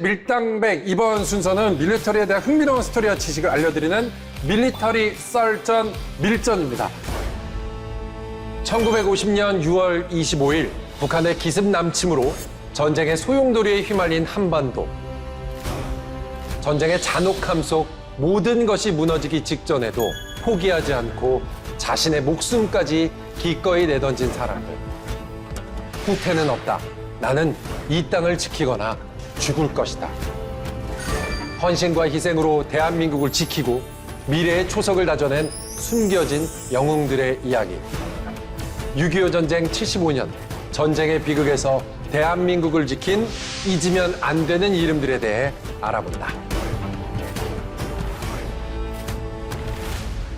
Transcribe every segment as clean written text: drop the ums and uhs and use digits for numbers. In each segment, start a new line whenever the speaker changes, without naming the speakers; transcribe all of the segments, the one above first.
밀당백 이번 순서는 밀리터리에 대한 흥미로운 스토리와 지식을 알려드리는 밀리터리 썰전 밀전입니다. 1950년 6월 25일 북한의 기습 남침으로 전쟁의 소용돌이에 휘말린 한반도. 전쟁의 잔혹함 속 모든 것이 무너지기 직전에도 포기하지 않고 자신의 목숨까지 기꺼이 내던진 사람들. 후퇴는 없다. 나는 이 땅을 지키거나 죽을 것이다. 헌신과 희생으로 대한민국을 지키고 미래의 초석을 다져낸 숨겨진 영웅들의 이야기. 6.25 전쟁 75년 전쟁의 비극에서 대한민국을 지킨 잊으면 안 되는 이름들에 대해 알아본다.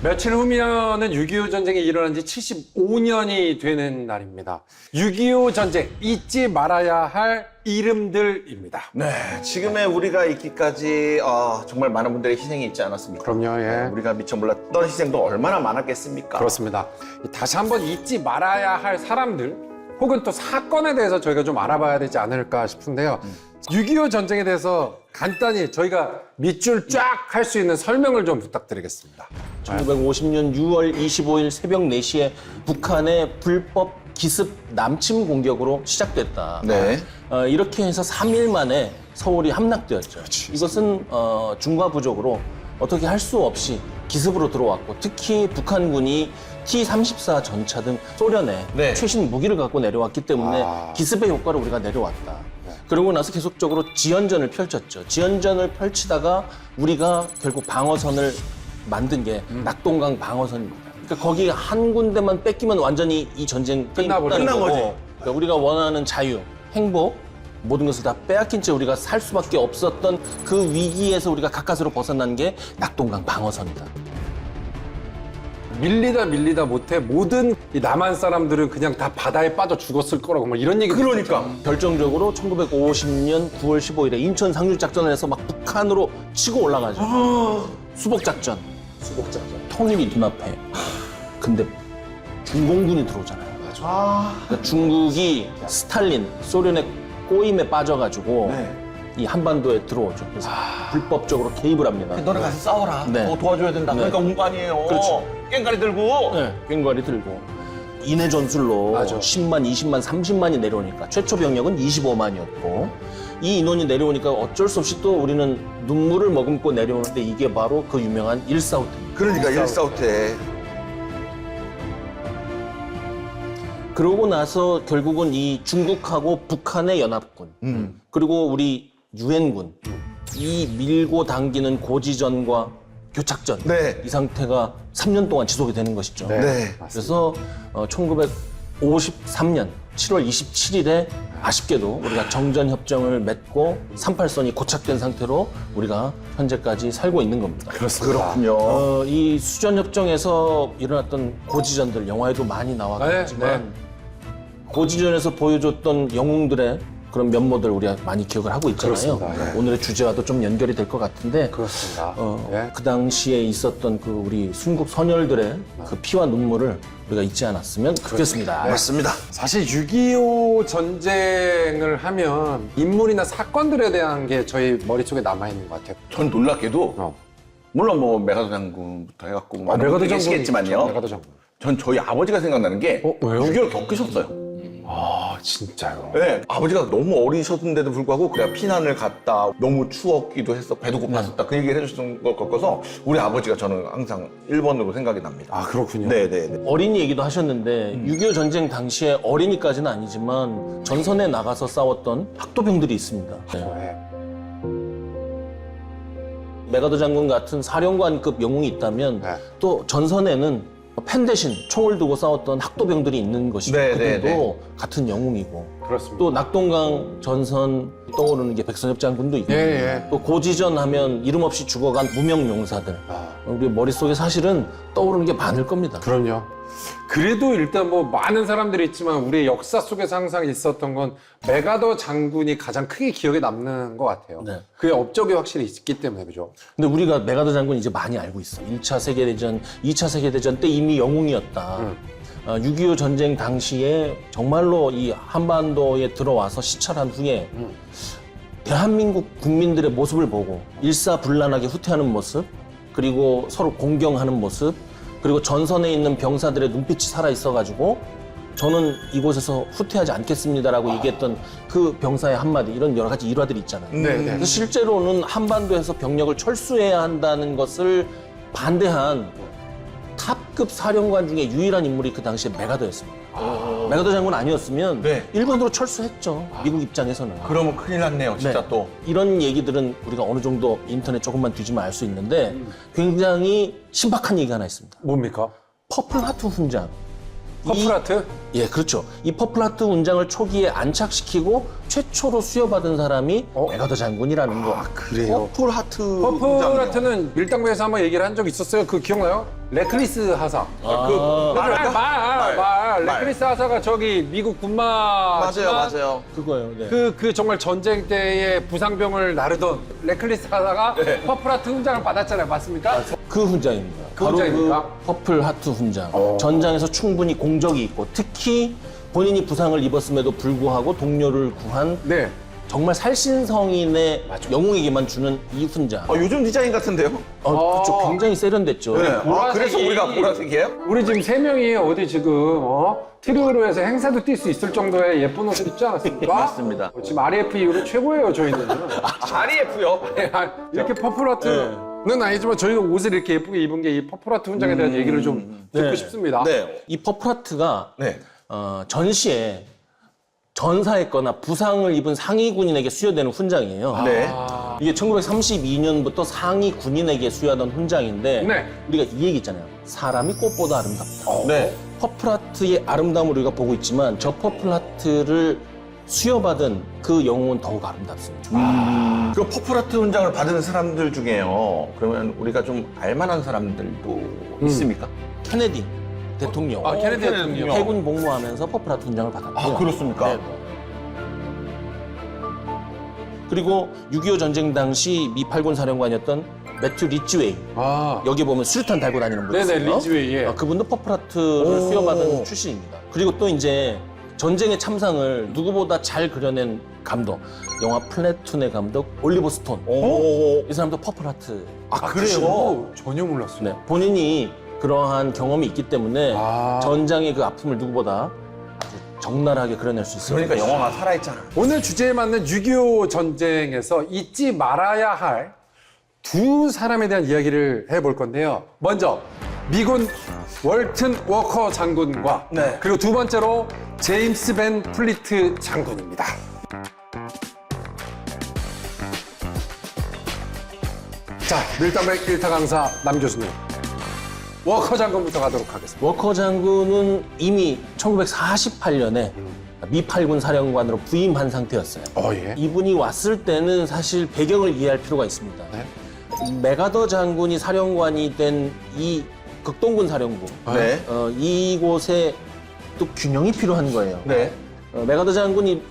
며칠 후면은 6.25 전쟁이 일어난 지 75년이 되는 날입니다. 6.25 전쟁 잊지 말아야 할 이름들입니다.
네, 지금의 우리가 있기까지 정말 많은 분들의 희생이 있지 않았습니까?
그럼요, 예.
우리가 미처 몰랐던 희생도 얼마나 많았겠습니까?
그렇습니다. 다시 한번 잊지 말아야 할 사람들 혹은 또 사건에 대해서 저희가 좀 알아봐야 되지 않을까 싶은데요. 6.25 전쟁에 대해서 간단히 저희가 밑줄 쫙 할 수 있는 설명을 좀 부탁드리겠습니다.
1950년 6월 25일 새벽 4시에 북한의 불법 기습 남침 공격으로 시작됐다.
네.
이렇게 해서 3일 만에 서울이 함락되었죠. 이것은 중과 부족으로 어떻게 할 수 없이 기습으로 들어왔고, 특히 북한군이 T-34 전차 등 소련의
네.
최신 무기를 갖고 내려왔기 때문에 기습의 효과로 우리가 내려왔다. 그러고 나서 계속적으로 지연전을 펼쳤죠. 지연전을 펼치다가 우리가 결국 방어선을 만든 게 낙동강 방어선입니다. 그러니까 거기 한 군데만 뺏기면 완전히 이 전쟁
끝나버리는
끝난
거지.
거고, 그러니까 우리가 원하는 자유, 행복, 모든 것을 다 빼앗긴 채 우리가 살 수밖에 없었던 그 위기에서 우리가 가까스로 벗어난 게 낙동강 방어선이다.
밀리다 못해 모든 이 남한 사람들은 그냥 다 바다에 빠져 죽었을 거라고 막 이런 얘기.
그러니까.
결정적으로 1950년 9월 15일에 인천 상륙작전을 해서 막 북한으로 치고 올라가죠. 수복작전. 통일이 눈앞에. 근데 중공군이 들어오잖아요. 그러니까 중국이 스탈린, 소련의 꼬임에 빠져가지고 이 한반도에 들어오죠. 그래서 불법적으로 개입을 합니다.
너네 가서 싸워라.
네.
도와줘야 된다.
네.
그러니까 온 거 아니에요.
그렇죠.
깽가리 들고.
네, 꽹과리 들고 인해 전술로
맞아.
10만, 20만, 30만이 내려오니까 최초 병력은 25만이었고 이 인원이 내려오니까 어쩔 수 없이 또 우리는 눈물을 머금고 내려오는데 이게 바로 그 유명한 일사후퇴입니다.
그러니까 일사후퇴.
그러고 나서 결국은 이 중국하고 북한의 연합군 그리고 우리 유엔군 이 밀고 당기는 고지전과 교착전
네.
이 상태가 3년 동안 지속이 되는 것이죠.
네.
그래서 1953년 7월 27일에 아쉽게도 우리가 정전협정을 맺고 38선이 고착된 상태로 우리가 현재까지 살고 있는 겁니다.
그렇군요.
이 수전협정에서 일어났던 고지전들 영화에도 많이 나왔지만
네.
고지전에서 보여줬던 영웅들의 그런 면모들 우리가 많이 기억을 하고 있잖아요.
그렇습니다. 네.
오늘의 주제와도 좀 연결이 될 것 같은데
그렇습니다. 예.
그 당시에 있었던 그 우리 순국 선열들의 그 피와 눈물을 우리가 잊지 않았으면 좋겠습니다.
맞습니다.
사실 6.25 전쟁을 하면 인물이나 사건들에 대한 게 저희 머릿속에 남아있는 것 같아요.
전 놀랍게도 물론 뭐 메가더 장군부터 해갖고 많은
메가더
분들이
장군.
계시겠지만요.
메가더 장군.
전 저희 아버지가 생각나는 게
왜요?
6.25를 겪으셨어요.
아, 진짜요?
네, 아버지가 너무 어리셨는데도 불구하고 그냥 피난을 갔다 너무 추웠기도 했어 배도 고팠었다 그 얘기를 해주셨던 걸 겪어서 우리 아버지가 저는 항상 1번으로 생각이 납니다.
아, 그렇군요.
네네네.
어린이 얘기도 하셨는데 6.25 전쟁 당시에 어린이까지는 아니지만 전선에 나가서 싸웠던 학도병들이 있습니다.
네.
메가더 장군 같은 사령관급 영웅이 있다면
네.
또 전선에는 펜 대신 총을 두고 싸웠던 학도병들이 있는 것이고
네,
그들도
네, 네.
같은 영웅이고
그렇습니다.
또 낙동강 전선 떠오르는 게 백선엽 장군도 있고
예.
또 고지전 하면 이름 없이 죽어간 무명 용사들 우리 머릿속에 사실은 떠오르는 게 많을 겁니다.
그럼요. 그래도 일단 뭐 많은 사람들이 있지만 우리의 역사 속에서 항상 있었던 건 메가더 장군이 가장 크게 기억에 남는 것 같아요.
네.
그의 업적이 확실히 있기 때문에 그죠?
근데 우리가 메가더 장군 이제 많이 알고 있어. 1차 세계대전, 2차 세계대전 때 이미 영웅이었다. 6.25 전쟁 당시에 정말로 이 한반도에 들어와서 시찰한 후에 대한민국 국민들의 모습을 보고 일사불란하게 후퇴하는 모습, 그리고 서로 공경하는 모습, 그리고 전선에 있는 병사들의 눈빛이 살아있어가지고 저는 이곳에서 후퇴하지 않겠습니다라고 얘기했던 그 병사의 한마디, 이런 여러 가지 일화들이 있잖아요. 그래서 실제로는 한반도에서 병력을 철수해야 한다는 것을 반대한 탑급 사령관 중에 유일한 인물이 그 당시에 메가더였습니다. 메가더 장군 아니었으면
네.
일본으로 철수했죠. 미국 입장에서는.
그러면 큰일 났네요, 진짜
네.
또.
이런 얘기들은 우리가 어느 정도 인터넷 조금만 뒤지면 알 수 있는데 굉장히 신박한 얘기가 하나 있습니다.
뭡니까?
퍼플하트 훈장.
퍼플하트?
예, 그렇죠. 이 퍼플하트 훈장을 초기에 안착시키고 최초로 수여받은 사람이 메가더 장군이라는 거.
그래요? 퍼플하트.
퍼플하트는 밀당부에서 한번 얘기를 한 적 있었어요. 그 기억나요? 레클리스 하사. 레클리스 하사가 저기 미국 군마.
맞아요.
그거예요. 네.
그 정말 전쟁 때에 부상병을 나르던 레클리스 하사가 퍼플하트 훈장을 받았잖아요. 맞습니까?
그 훈장입니다.
그
바로
훈장입니까?
그 퍼플 하트 훈장. 전장에서 충분히 공적이 있고 특히 본인이 부상을 입었음에도 불구하고 동료를 구한
네.
정말 살신성인의 영웅에게만 주는 이 훈장.
요즘 디자인 같은데요?
그렇죠. 굉장히 세련됐죠.
네. 그래서 우리가 보라색이에요?
우리 지금 3명이 어디 지금 트리오로 해서 행사도 뛸 수 있을 정도의 예쁜 옷을 입지 않았습니까?
맞습니다.
지금 RF 이후로 최고예요, 저희는.
RF요?
이렇게 퍼플하트는 아니지만 저희가 옷을 이렇게 예쁘게 입은 게 이 퍼플하트 훈장에 대한 얘기를 좀 듣고 싶습니다.
네.
이 퍼플 하트가
네.
전시에 전사했거나 부상을 입은 상위 군인에게 수여되는 훈장이에요.
네.
이게 1932년부터 상위 군인에게 수여하던 훈장인데
네.
우리가 이 얘기 있잖아요. 사람이 꽃보다 아름답다.
네.
퍼플하트의 아름다움을 우리가 보고 있지만 저 퍼플하트를 수여받은 그 영웅은 더욱 아름답습니다.
그 퍼플하트 훈장을 받은 사람들 중에요. 그러면 우리가 좀 알만한 사람들도 있습니까?
케네디 대통령.
케네디 대통령.
해군 복무하면서 퍼플하트 훈장을 받았고요.
그렇습니까?
네. 그리고 6.25 전쟁 당시 미 8군 사령관이었던 매튜 리치웨이. 여기 보면 수류탄 달고 다니는 분 있어요.
네네, 리치웨이. 예.
그분도 퍼플하트를 수여받은 출신입니다. 그리고 또 이제 전쟁의 참상을 누구보다 잘 그려낸 감독, 영화 플래툰의 감독 올리버 스톤. 이 사람도 퍼플하트.
그래요?
전혀 몰랐어요.
네, 본인이 그러한 경험이 있기 때문에 전장의 그 아픔을 누구보다 아주 적나라하게 그려낼 수 있어요.
그러니까 영화가 살아있잖아.
오늘 주제에 맞는 6.25 전쟁에서 잊지 말아야 할 두 사람에 대한 이야기를 해볼 건데요. 먼저 미군 월튼 워커 장군과
네.
그리고 두 번째로 제임스 벤 플리트 장군입니다. 자, 밀당백 1타 강사 남 교수님. 워커 장군부터 가도록 하겠습니다.
워커 장군은 이미 1948년에 미 8군 사령관으로 부임한 상태였어요.
예.
이분이 왔을 때는 사실 배경을 이해할 필요가 있습니다.
네.
메가더 장군이 사령관이 된 이 극동군 사령부,
네.
이곳에 또 균형이 필요한 거예요.
네.
메가더 장군이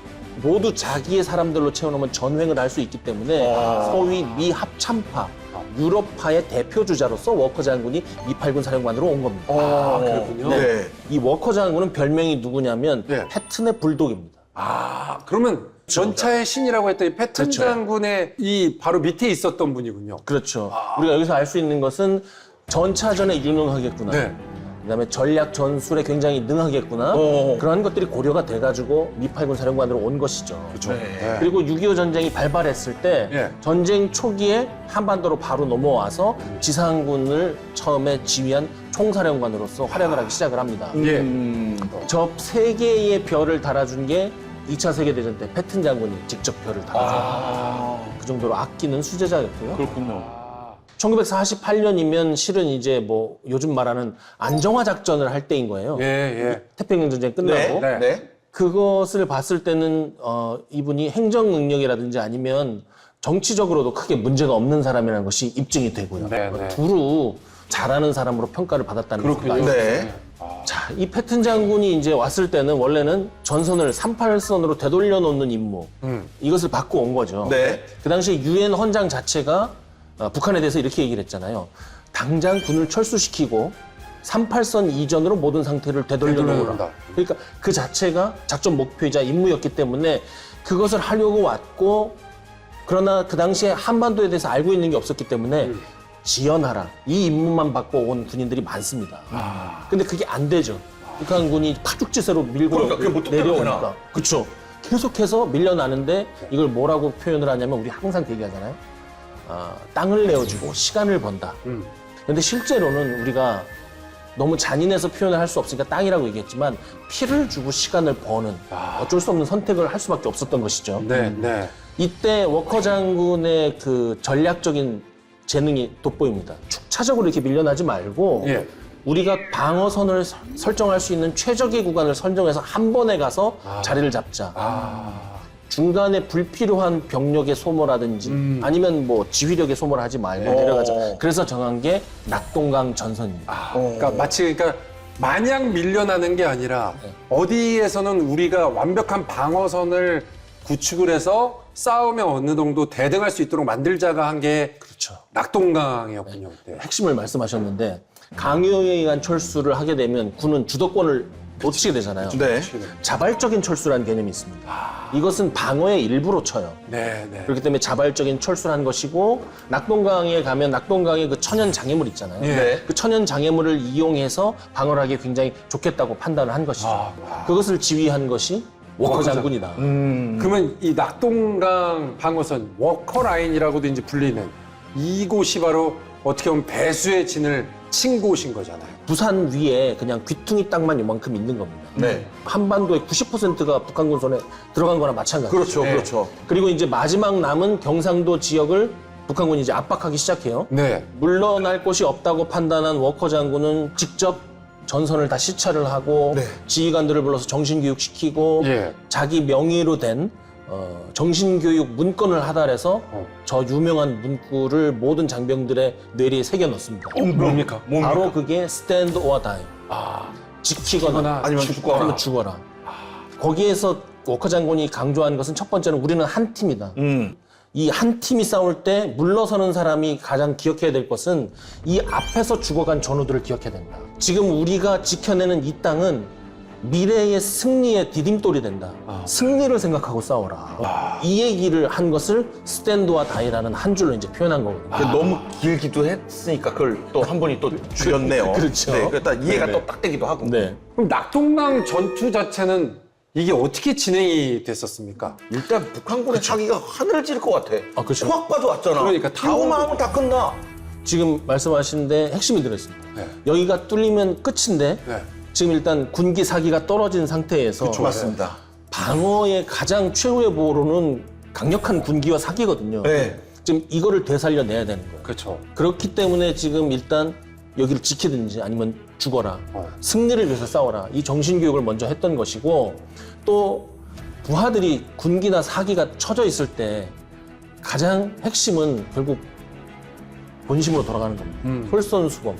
모두 자기의 사람들로 채워놓으면 전횡을 할 수 있기 때문에 소위 미 합참파, 유럽파의 대표주자로서 워커 장군이 미 8군 사령관으로 온 겁니다.
그렇군요.
네.
이 워커 장군은 별명이 누구냐면
네.
패튼의 불독입니다.
그러면 전차의 신이라고 했던 이 패튼
그렇죠.
장군의 이 바로 밑에 있었던 분이군요.
그렇죠. 우리가 여기서 알 수 있는 것은 전차전에 유능하겠구나.
네.
그다음에 전략 전술에 굉장히 능하겠구나. 그런 것들이 고려가 돼가지고 미 8군 사령관으로 온 것이죠.
그렇죠.
네.
그리고 6.25 전쟁이 발발했을 때
예.
전쟁 초기에 한반도로 바로 넘어와서 지상군을 처음에 지휘한 총사령관으로서 활약을 하기 시작을 합니다.
예.
저 세 개의 별을 달아준 게 2차 세계대전 때 패튼 장군이 직접 별을 달아줘요. 그 정도로 아끼는 수제자였고요.
그렇군요.
1948년이면 실은 이제 뭐 요즘 말하는 안정화 작전을 할 때인 거예요.
예.
태평양 전쟁 끝나고.
네.
네.
그것을 봤을 때는 이분이 행정 능력이라든지 아니면 정치적으로도 크게 문제가 없는 사람이라는 것이 입증이 되고요.
네.
두루 잘하는 사람으로 평가를 받았다는
그렇군요.
겁니다.
네.
자, 이 패튼 장군이 이제 왔을 때는 원래는 전선을 38선으로 되돌려 놓는 임무, 이것을 받고 온 거죠.
네.
그 당시에 유엔 헌장 자체가 북한에 대해서 이렇게 얘기를 했잖아요. 당장 군을 철수시키고 38선 이전으로 모든 상태를 되돌려 놓으라.
되돌려놓는다.
그러니까 그 자체가 작전 목표이자 임무였기 때문에 그것을 하려고 왔고 그러나 그 당시에 한반도에 대해서 알고 있는 게 없었기 때문에 지연하라. 이 임무만 받고 온 군인들이 많습니다. 근데 그게 안 되죠. 북한군이 파죽지세로 밀고
그러니까 그게 뭐 뜻대로
내려오니까.
되나?
그렇죠. 계속해서 밀려나는데 이걸 뭐라고 표현을 하냐면 우리 항상 그 얘기하잖아요. 땅을 내어주고 시간을 번다. 근데 실제로는 우리가 너무 잔인해서 표현을 할 수 없으니까 땅이라고 얘기했지만 피를 주고 시간을 버는 어쩔 수 없는 선택을 할 수밖에 없었던 것이죠.
네, 네.
이때 워커 장군의 그 전략적인 재능이 돋보입니다. 축차적으로 이렇게 밀려나지 말고
예.
우리가 방어선을 설정할 수 있는 최적의 구간을 선정해서 한 번에 가서 자리를 잡자. 중간에 불필요한 병력의 소모라든지 아니면 뭐 지휘력의 소모를 하지 말고 내려가자. 그래서 정한 게 낙동강 전선입니다.
그러니까 마치 그러니까 마냥 밀려나는 게 아니라 어디에서는 우리가 완벽한 방어선을 구축을 해서 싸우면 어느 정도 대등할 수 있도록 만들자가 한 게
그렇죠.
낙동강이었군요. 그때.
핵심을 말씀하셨는데 강요에 의한 철수를 하게 되면 군은 주도권을 놓치게 되잖아요.
네.
자발적인 철수라는 개념이 있습니다. 이것은 방어의 일부로 쳐요.
네, 네.
그렇기 때문에 자발적인 철수를 한 것이고 낙동강에 가면 낙동강에 그 천연 장애물 있잖아요.
예.
그 천연 장애물을 이용해서 방어를 하기 굉장히 좋겠다고 판단을 한 것이죠. 그것을 지휘한 것이 워커 장군이다.
그러면 이 낙동강 방어선 워커라인이라고도 이제 불리는 이곳이 바로 어떻게 보면 배수의 진을 친 곳인 거잖아요.
부산 위에 그냥 귀퉁이 땅만 이만큼 있는 겁니다.
네.
한반도의 90%가 북한군 손에 들어간 거나 마찬가지예요.
그렇죠, 그렇죠.
그리고 이제 마지막 남은 경상도 지역을 북한군이 이제 압박하기 시작해요.
네.
물러날 곳이 없다고 판단한 워커 장군은 직접 전선을 다 시찰을 하고
네.
지휘관들을 불러서 정신교육시키고
예.
자기 명의로 된 정신교육 문건을 하달해서 저 유명한 문구를 모든 장병들의 뇌리에 새겨 넣습니다.
뭡니까?
바로 그게 stand or die. 지키거나
아니면 죽거나.
아니면 죽어라. 거기에서 워커 장군이 강조한 것은 첫 번째는 우리는 한 팀이다. 이 한 팀이 싸울 때 물러서는 사람이 가장 기억해야 될 것은 이 앞에서 죽어간 전우들을 기억해야 된다. 지금 우리가 지켜내는 이 땅은 미래의 승리의 디딤돌이 된다. 승리를 생각하고 싸워라. 이 얘기를 한 것을 스탠드와 다이라는 한 줄로 이제 표현한 거거든요.
너무 길기도 했으니까 그걸 또 한 분이 또 줄였네요.
그렇죠.
네, 그러니까 이해가
네.
또 딱 되기도 하고.
네.
그럼 낙동강 전투 자체는 이게 어떻게 진행이 됐었습니까?
일단 북한군의 사기가 하늘을 찌를 것 같아.
그렇죠.
확 봐도 왔잖아.
그러니까
타고만 하면 다 끝나.
지금 말씀하시는데 핵심이 들어있습니다.
네.
여기가 뚫리면 끝인데
네.
지금 일단 군기 사기가 떨어진 상태에서
맞습니다.
방어의 가장 최후의 보호로는 강력한 군기와 사기거든요.
네.
지금 이거를 되살려내야 되는 거예요.
그렇죠.
그렇기 때문에 지금 일단 여기를 지키든지 아니면 죽어라. 승리를 위해서 싸워라. 이 정신교육을 먼저 했던 것이고 또 부하들이 군기나 사기가 쳐져 있을 때 가장 핵심은 결국 본심으로 돌아가는 겁니다. 솔선수범.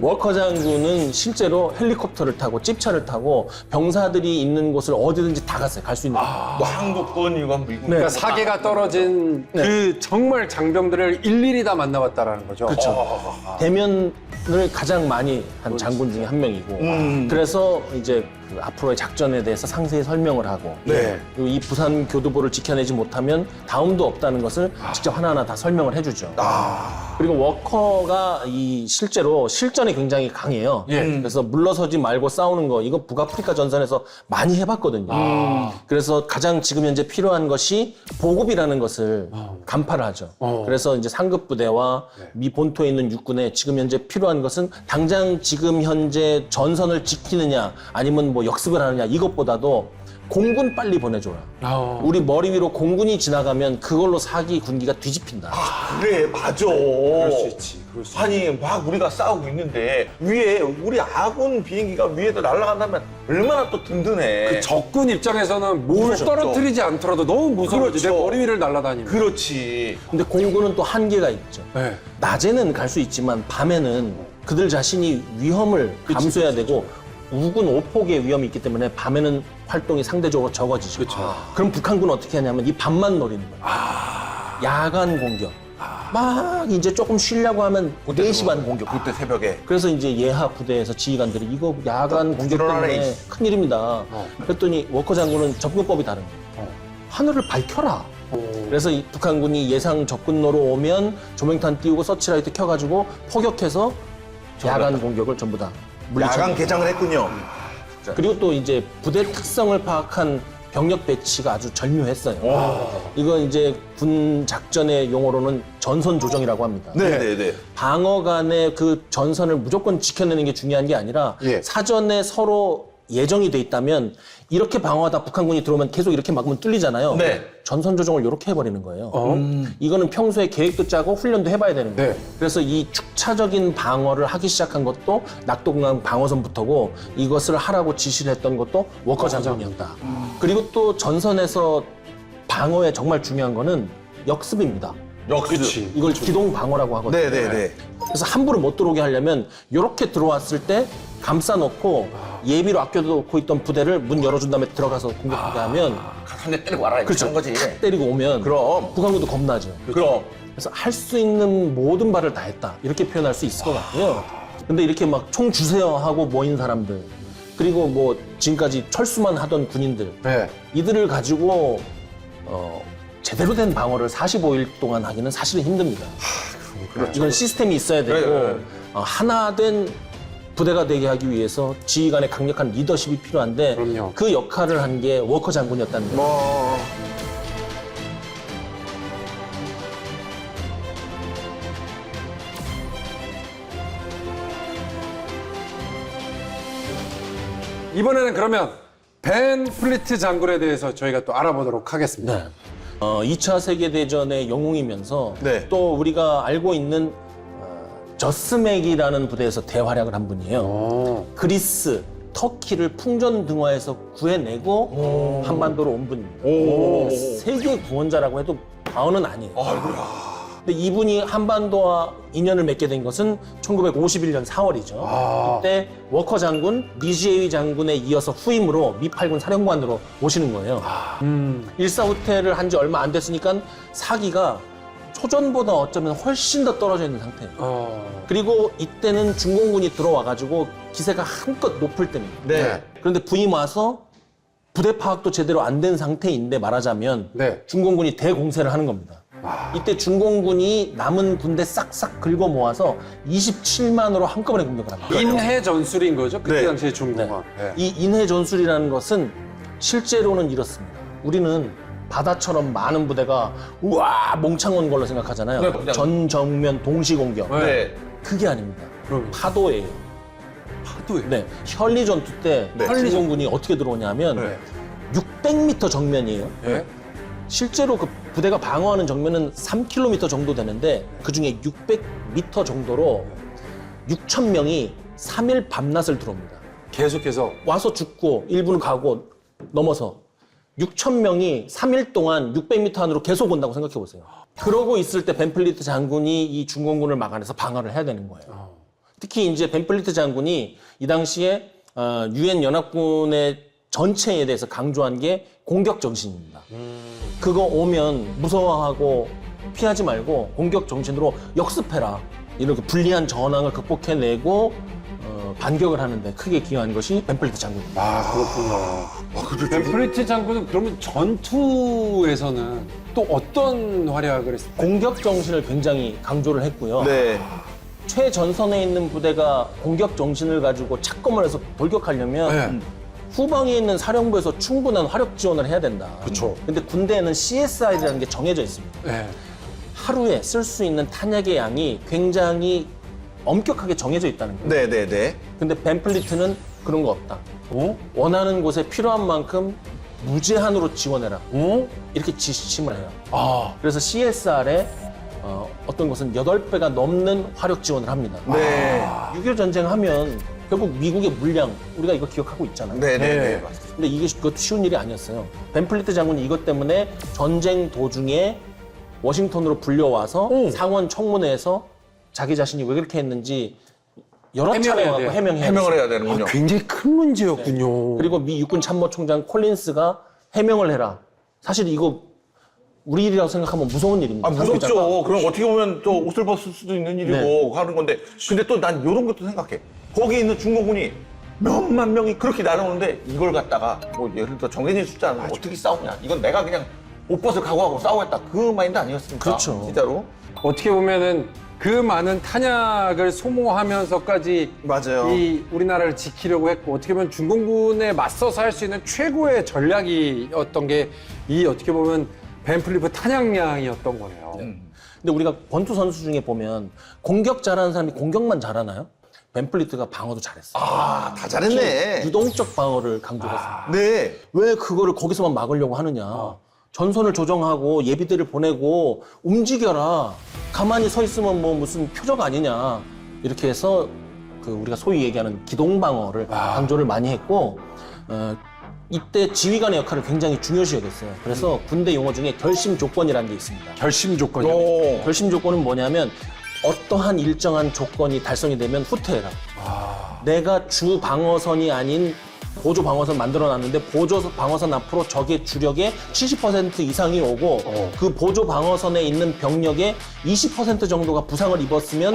워커 장군은 실제로 헬리콥터를 타고 찝차를 타고 병사들이 있는 곳을 어디든지 다 갔어요. 갈 수 있는 곳.
뭐 한국군 이건 미국.
그러니까 사계가 떨어진 그 정말 장병들을 일일이 다 만나봤다라는 거죠.
그렇죠. 대면을 가장 많이 한 장군 중에 한 명이고 그래서 이제 그 앞으로의 작전에 대해서 상세히 설명을 하고
네.
그리고 이 부산 교두보를 지켜내지 못하면 다음도 없다는 것을 직접 하나하나 다 설명을 해주죠. 그리고 워커가 이 실제로 실전에 굉장히 강해요.
예.
그래서 물러서지 말고 싸우는 거 이거 북아프리카 전선에서 많이 해봤거든요. 그래서 가장 지금 현재 필요한 것이 보급이라는 것을 간파를 하죠. 그래서 이제 상급 부대와 미 본토에 있는 육군에 지금 현재 필요한 것은 당장 지금 현재 전선을 지키느냐 아니면 뭐 역습을 하느냐 이것보다도 공군 빨리 보내줘라. 우리 머리 위로 공군이 지나가면 그걸로 사기 군기가 뒤집힌다.
그래, 맞아.
그럴 수 있지. 그럴 수
아니, 막 우리가 싸우고 있는데 위에 우리 아군 비행기가 위에도 날아간다면 얼마나 또 든든해.
그 적군 입장에서는 뭘
그렇죠.
떨어뜨리지 않더라도 너무 무서워지.
그렇죠.
내 머리 위를 날아다니면.
그렇지.
근데 공군은 또 한계가 있죠.
네.
낮에는 갈 수 있지만 밤에는 그들 자신이 위험을 감수해야 되고 우군 오폭의 위험이 있기 때문에 밤에는 활동이 상대적으로 적어지죠. 그럼 북한군은 어떻게 하냐면 이 밤만 노리는 거예요. 야간 공격. 막 이제 조금 쉬려고 하면 4시 반 공격.
그때 새벽에.
그래서 이제 예하 부대에서 지휘관들이 이거 야간 공격
부지런하네.
때문에 큰일입니다. 그랬더니 워커 장군은 접근법이 다른 거예요. 하늘을 밝혀라. 그래서 이 북한군이 예상 접근로로 오면 조명탄 띄우고 서치라이트 켜가지고 포격해서 야간 공격을 전부 다 물리쳐.
야간 개장을 했군요.
그리고 또 이제 부대 특성을 파악한 병력 배치가 아주 절묘했어요. 이건 이제 군 작전의 용어로는 전선 조정이라고 합니다.
네네네.
방어 간의 그 전선을 무조건 지켜내는 게 중요한 게 아니라
예.
사전에 서로 예정이 돼 있다면 이렇게 방어하다 북한군이 들어오면 계속 이렇게 막으면 뚫리잖아요.
네.
전선 조정을 이렇게 해버리는 거예요. 이거는 평소에 계획도 짜고 훈련도 해봐야 되는 거예요.
네.
그래서 이 축차적인 방어를 하기 시작한 것도 낙동강 방어선부터고 이것을 하라고 지시를 했던 것도 워커 장군이었다. 그리고 또 전선에서 방어에 정말 중요한 거는 역습입니다.
역시.
이걸 기동 방어라고 하거든요.
네네네.
그래서 함부로 못 들어오게 하려면 이렇게 들어왔을 때 감싸놓고 예비로 아껴놓고 있던 부대를 문 열어준 다음에 들어가서 공격하게 하면
한 대 때리고 와라.
그렇죠.
한 거지.
탁 때리고 오면
그럼.
북한군도 겁나죠.
그럼.
그래서 할 수 있는 모든 바를 다 했다. 이렇게 표현할 수 있을 것 같고요. 근데 이렇게 막 총 주세요 하고 모인 사람들 그리고 뭐 지금까지 철수만 하던 군인들
네.
이들을 가지고 제대로 된 방어를 45일 동안 하기는 사실은 힘듭니다. 이건 시스템이 있어야 되고
네.
하나 된 부대가 되게 하기 위해서 지휘 간의 강력한 리더십이 필요한데
그럼요.
그 역할을 한 게 워커 장군이었다는 거예요.
이번에는 그러면 벤 플리트 장군에 대해서 저희가 또 알아보도록 하겠습니다.
네. 2차 세계대전의 영웅이면서
네.
또 우리가 알고 있는 저스맥이라는 부대에서 대활약을 한 분이에요. 그리스, 터키를 풍전등화에서 구해내고 한반도로 온 분입니다. 세계 구원자라고 해도 과언은 아니에요. 근데 이분이 한반도와 인연을 맺게 된 것은 1951년 4월이죠. 그때 워커 장군, 니지에이 장군에 이어서 후임으로 미 8군 사령관으로 오시는 거예요. 일사후퇴를 한 지 얼마 안 됐으니까 사기가 초전보다 어쩌면 훨씬 더 떨어져 있는 상태예요. 그리고 이때는 중공군이 들어와가지고 기세가 한껏 높을 때입니다.
네.
그런데 부임 와서 부대 파악도 제대로 안 된 상태인데 말하자면
네.
중공군이 대공세를 하는 겁니다. 이때 중공군이 남은 군대 싹싹 긁어 모아서 27만으로 한꺼번에 공격을 합니다.
인해 전술인 거죠? 그때
네.
당시에 중공화. 네.
이 인해 전술이라는 것은 실제로는 이렇습니다. 우리는 바다처럼 많은 부대가 우와 몽창 온 걸로 생각하잖아요.
네, 그냥-
전 정면 동시 공격.
네.
그게 아닙니다.
그럼
파도예요.
파도에.
네, 현리 전투 때
네.
중공군이 어떻게 들어오냐면
네.
600m 정면이에요.
네.
실제로 그 부대가 방어하는 정면은 3km 정도 되는데 그 중에 600m 정도로 6천 명이 3일 밤낮을 들어옵니다.
계속해서
와서 죽고 일부는 가고 넘어서 6천 명이 3일 동안 600m 안으로 계속 온다고 생각해 보세요. 그러고 있을 때 벤플리트 장군이 이 중공군을 막아내서 방어를 해야 되는 거예요. 특히 이제 벤플리트 장군이 이 당시에 유엔 연합군의 전체에 대해서 강조한 게 공격 정신입니다. 그거 오면 무서워하고 피하지 말고 공격 정신으로 역습해라. 이렇게 불리한 전황을 극복해내고 반격을 하는데 크게 기여한 것이 벤플리트 장군입니다.
아, 그렇군요. 벤 플리트 장군은 그러면 전투에서는 또 어떤 활약을 했을까요?
공격 정신을 굉장히 강조를 했고요.
네.
최전선에 있는 부대가 공격 정신을 가지고 착검을 해서 돌격하려면
네.
후방에 있는 사령부에서 충분한 화력 지원을 해야 된다.
그쵸.
근데 군대에는 CSI라는 게 정해져 있습니다.
네.
하루에 쓸 수 있는 탄약의 양이 굉장히 엄격하게 정해져 있다는 거예요.
네네네.
근데 벤플리트는 그런 거 없다.
어?
원하는 곳에 필요한 만큼 무제한으로 지원해라.
어?
이렇게 지침을 해요.
아,
그래서 CSR에 어떤 것은 8배가 넘는 화력 지원을 합니다.
네.
6.25 전쟁 하면 결국 미국의 물량, 우리가 이거 기억하고 있잖아요.
네네네.
네.
맞습니다.
근데 그것도 쉬운 일이 아니었어요. 벤플리트 장군이 이것 때문에 전쟁 도중에 워싱턴으로 불려와서 상원 청문회에서 자기 자신이 왜 그렇게 했는지 여러 차례
해명해야
와서
돼요.
해명해야
해명을
돼요.
해야 되는군요.
굉장히 큰 문제였군요.
그리고 미 육군 참모총장 콜린스가 해명을 해라. 사실 이거 우리 일이라고 생각하면 무서운 일입니다.
아, 무섭죠. 그럼 어떻게 보면 또 옷을 벗을 수도 있는 일이고
네.
하는 건데. 근데 또 난 이런 것도 생각해. 거기 있는 중공군이 몇만 명이 그렇게 날아오는데 이걸 갖다가 뭐 예를 들어 정해진 숫자는 어떻게 싸우냐. 이건 내가 그냥 옷벗을 각오하고 싸우겠다. 그 마인드 아니었습니까?
그렇죠.
진짜로.
어떻게 보면은 그 많은 탄약을 소모하면서까지
맞아요.
이 우리나라를 지키려고 했고 어떻게 보면 중공군에 맞서서 할 수 있는 최고의 전략이었던 게 이 어떻게 보면 벤플리프 탄약량이었던 거네요.
근데 우리가 권투 선수 중에 보면 공격 잘하는 사람이 공격만 잘하나요? 벤플리트가 방어도 잘했어.
아, 다 잘했네.
유동적 방어를 강조했습니다.
네.
왜 그거를 거기서만 막으려고 하느냐? 전선을 조정하고 예비대를 보내고 움직여라. 가만히 서 있으면 뭐 무슨 표적 아니냐. 이렇게 해서 그 우리가 소위 얘기하는 기동 방어를 강조를 많이 했고 이때 지휘관의 역할을 굉장히 중요시 여겼어요. 그래서 군대 용어 중에 결심 조건이라는 게 있습니다.
결심 조건이요.
오.
결심 조건은 뭐냐면 어떠한 일정한 조건이 달성이 되면 후퇴해라. 내가 주 방어선이 아닌 보조 방어선 만들어놨는데 보조 방어선 앞으로 적의 주력의 70% 이상이 오고 그 보조 방어선에 있는 병력의 20% 정도가 부상을 입었으면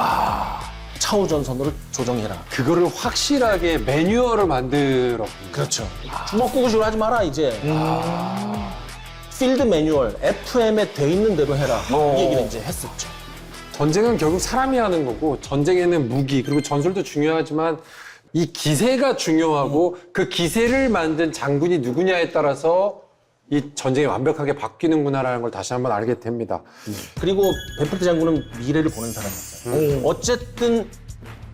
차후 전선으로 조정해라.
그거를 확실하게 매뉴얼을 만들었군요.
그렇죠. 주먹구구식으로 하지 마라 이제. 필드 매뉴얼 FM에 돼 있는 대로 해라. 이 얘기를 이제 했었죠.
전쟁은 결국 사람이 하는 거고 전쟁에는 무기 그리고 전술도 중요하지만 이 기세가 중요하고 그 기세를 만든 장군이 누구냐에 따라서 이 전쟁이 완벽하게 바뀌는구나라는 걸 다시 한번 알게 됩니다.
그리고 벤플리트 장군은 미래를 보는 사람이었어요. 어쨌든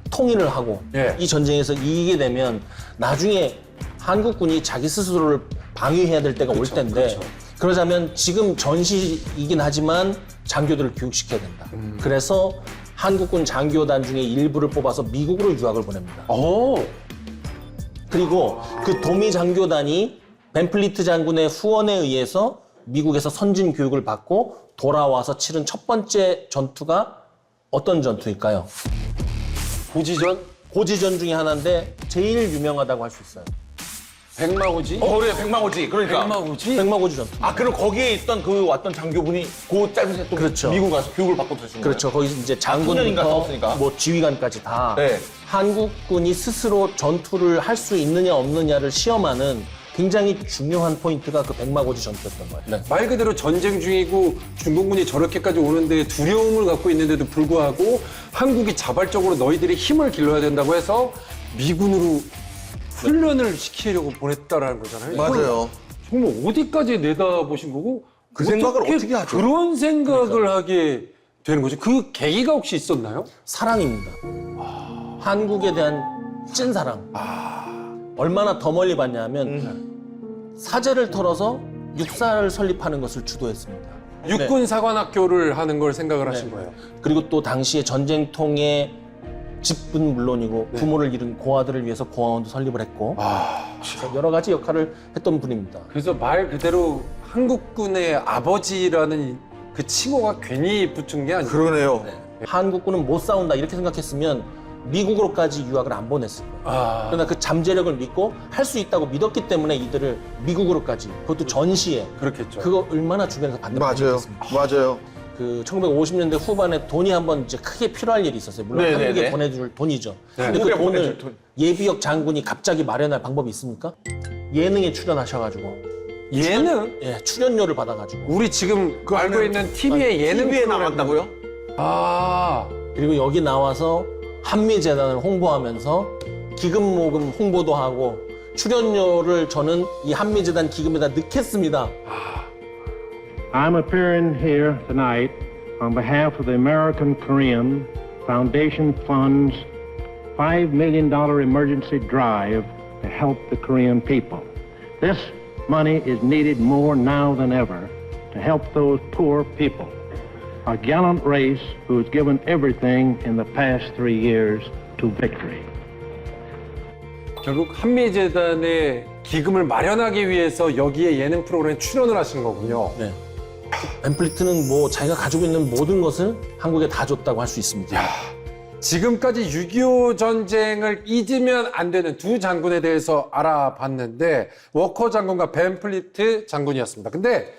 통일을 하고
예.
이 전쟁에서 이기게 되면 나중에 한국군이 자기 스스로를 방위해야 될 때가 올 텐데 그러자면 지금 전시이긴 하지만 장교들을 교육시켜야 된다. 그래서 한국군 장교단 중에 일부를 뽑아서 미국으로 유학을 보냅니다. 그리고 그 도미 장교단이 벤플리트 장군의 후원에 의해서 미국에서 선진 교육을 받고 돌아와서 치른 첫 번째 전투가 어떤 전투일까요?
고지전?
고지전 중에 하나인데 제일 유명하다고 할 수 있어요.
백마고지?
그래, 백마고지. 그러니까.
백마고지?
백마고지 전투.
아, 그럼 거기에 있던 그 왔던 장교분이 그 짧은 새또
그렇죠.
미국 가서 교육을 받고 들으신 거예요?
그렇죠. 거기서 이제
청년인가
장군부터
싸웠으니까.
뭐 지휘관까지 다
네.
한국군이 스스로 전투를 할 수 있느냐 없느냐를 시험하는 굉장히 중요한 포인트가 그 백마고지 전투였던 거예요. 네.
말 그대로 전쟁 중이고 중공군이 저렇게까지 오는데 두려움을 갖고 있는데도 불구하고 한국이 자발적으로 너희들이 힘을 길러야 된다고 해서 미군으로 훈련을 시키려고 보냈다라는 거잖아요.
맞아요.
정말 어디까지 내다보신 거고
그 생각을 어떻게 하죠?
그런 생각을 하게 되는 거죠. 그 계기가 혹시 있었나요?
사랑입니다. 한국에 대한 찐 사랑. 얼마나 더 멀리 봤냐면 사제를 털어서 육사를 설립하는 것을 주도했습니다.
육군 사관학교를 하는 걸 생각을
네.
하신 거예요.
그리고 또 당시에 전쟁통에 집은 물론이고 부모를 잃은 고아들을 위해서 고아원도 설립을 했고 그래서 여러 가지 역할을 했던 분입니다.
그래서 말 그대로 한국군의 아버지라는 그 칭호가 괜히 붙은 게 아니고
그러네요.
한국군은 못 싸운다 이렇게 생각했으면 미국으로까지 유학을 안 보냈을 거예요. 그러나 그 잠재력을 믿고 할 수 있다고 믿었기 때문에 이들을 미국으로까지 그것도 전시에
그렇겠죠.
그거 얼마나 주변에서 받는
맞아요. 맞아요.
그 1950년대 후반에 돈이 한번 이제 크게 필요할 일이 있었어요. 물론
네네네.
한국에 보내줄 돈이죠.
네.
근데 그
한국에
돈을
보내줄 돈.
예비역 장군이 갑자기 마련할 방법이 있습니까? 예능에 출연하셔가지고
예능?
예, 출연료를 받아가지고
우리 지금 그 알고 있는 TV의 예능
TV에
프로그램.
나왔다고요?
아,
그리고 여기 나와서 한미재단을 홍보하면서 기금 모금 홍보도 하고 출연료를 저는 이 한미재단 기금에다 넣겠습니다.
I'm appearing here tonight on behalf of the American Korean Foundation Fund's $5 million emergency drive to help the Korean people. This money is needed more now than ever to help those poor people. A gallant race who has given everything in the past 3 years to victory.
결국 한미재단의 기금을 마련하기 위해서 여기에 예능 프로그램에 출연을 하신 거군요.
네. 벤플리트는 뭐 자기가 가지고 있는 모든 것을 한국에 다 줬다고 할 수 있습니다.
지금까지 6.25 전쟁을 잊으면 안 되는 두 장군에 대해서 알아봤는데 워커 장군과 벤플리트 장군이었습니다. 근데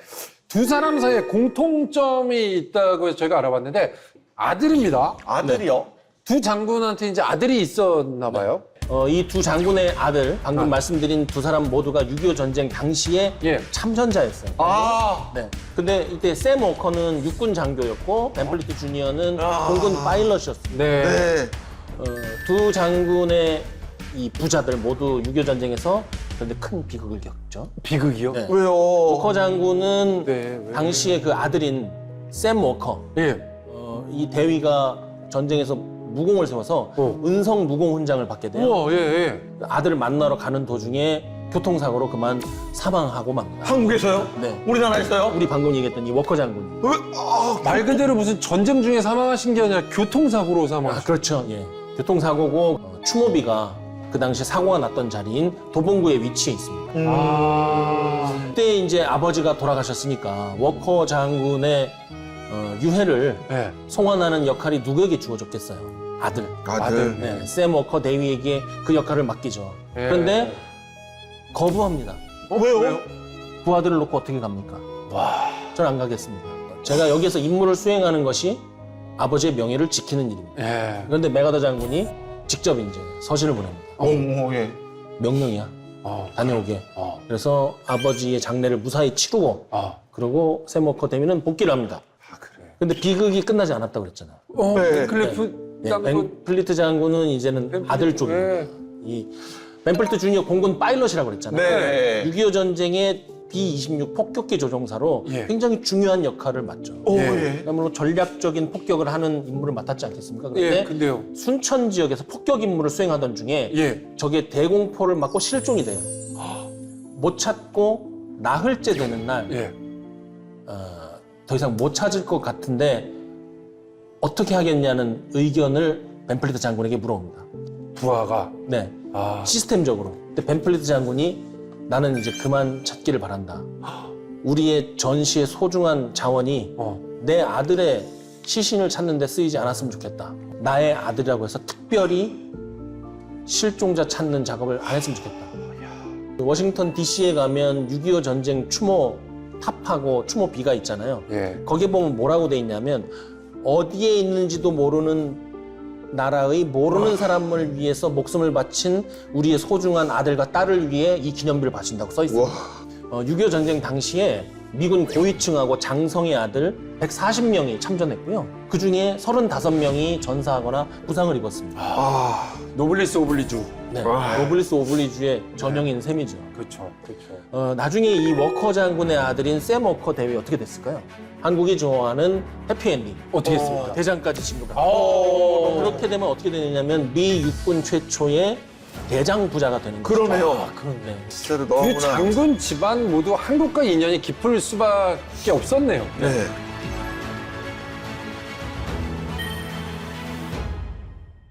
두 사람 사이에 공통점이 있다고 해서 저희가 알아봤는데 아들입니다.
아들이요?
두 장군한테 이제 아들이 있었나 봐요.
이 두 장군의 아들, 방금 말씀드린 두 사람 모두가 6.25 전쟁 당시에
예.
참전자였어요. 네. 근데 이때 샘 워커는 육군 장교였고 벤플리트 주니어는 공군 파일럿이었습니다.
네.
네.
두 장군의 이 부자들 모두 6.25 전쟁에서 그런데 큰 비극을 겪죠.
비극이요?
네.
왜요?
워커 장군은
네, 왜?
당시에 그 아들인 샘 워커,
예.
이 대위가 전쟁에서 무공을 세워서 은성 무공 훈장을 받게 돼요.
우와, 예, 예.
아들을 만나러 가는 도중에 교통사고로 그만 사망하고 맙니다.
한국에서요?
네.
우리나라에서요?
우리 방금 얘기했던 이 워커 장군.
말 그대로 무슨 전쟁 중에 사망하신 게 아니라 교통사고로 사망하신
그렇죠. 예. 교통사고고 추모비가 그 당시 사고가 났던 자리인 도봉구에 위치해 있습니다. 그때 이제 아버지가 돌아가셨으니까 워커 장군의 유해를
네.
송환하는 역할이 누구에게 주어졌겠어요? 아들.
아들.
네, 샘 워커 대위에게 그 역할을 맡기죠.
예.
그런데 거부합니다.
왜요?
그 아들을 놓고 어떻게 갑니까? 저는 안 가겠습니다. 제가 여기에서 임무를 수행하는 것이 아버지의 명예를 지키는 일입니다.
예.
그런데 메가더 장군이 직접 이제 서신을 보냅니다.
예.
명령이야. 다녀오게. 그래서 아버지의 장례를 무사히 치르고 그리고 샘 워커 대위는 복귀를 합니다.
아, 그래.
근데 비극이 끝나지 않았다고 그랬잖아요.
네.
클리프
네, 벤플리트 장군은 이제는 아들 쪽입니다. 이 벤플리트 주니어 공군 파일럿이라고 그랬잖아요.
네.
6.25 전쟁의 B-26 폭격기 조종사로
예.
굉장히 중요한 역할을 맡죠.
오,
예.
예.
그야말로 전략적인 폭격을 하는 임무를 맡았지 않겠습니까? 그런데
예, 근데요.
순천 지역에서 폭격 임무를 수행하던 중에
예.
적의 대공포를 맞고 실종이 돼요. 못 찾고 나흘째 되는 날
예.
더 이상 못 찾을 것 같은데 어떻게 하겠냐는 의견을 벤플리트 장군에게 물어봅니다.
부하가.
네,
아.
시스템적으로. 근데 벤플리트 장군이 나는 이제 그만 찾기를 바란다. 우리의 전시의 소중한 자원이 내 아들의 시신을 찾는 데 쓰이지 않았으면 좋겠다. 나의 아들이라고 해서 특별히 실종자 찾는 작업을 안 했으면 좋겠다. 워싱턴 DC에 가면 6.25 전쟁 추모 탑하고 추모 비가 있잖아요.
예.
거기에 보면 뭐라고 돼 있냐면 어디에 있는지도 모르는 나라의 모르는 사람을 위해서 목숨을 바친 우리의 소중한 아들과 딸을 위해 이 기념비를 바친다고 써 있어요. 6.25 전쟁 당시에 미군 고위층하고 장성의 아들 140명이 참전했고요. 그중에 35명이 전사하거나 부상을 입었습니다.
노블리스 오블리주.
네, 노블리스 오블리주의 전형인 셈이죠.
그렇죠. 그렇죠.
나중에 이 워커 장군의 아들인 샘 워커 대위 어떻게 됐을까요? 한국이 좋아하는 해피엔딩.
어떻게 했습니까?
대장까지 진급합니다. 그렇게 되면 어떻게 되느냐면 미 육군 최초의 대장 부자가 되는 거죠.
그러네요.
그런데
진짜로
그
너무나.
장군 집안 모두 한국과 인연이 깊을 수밖에 없었네요.
네.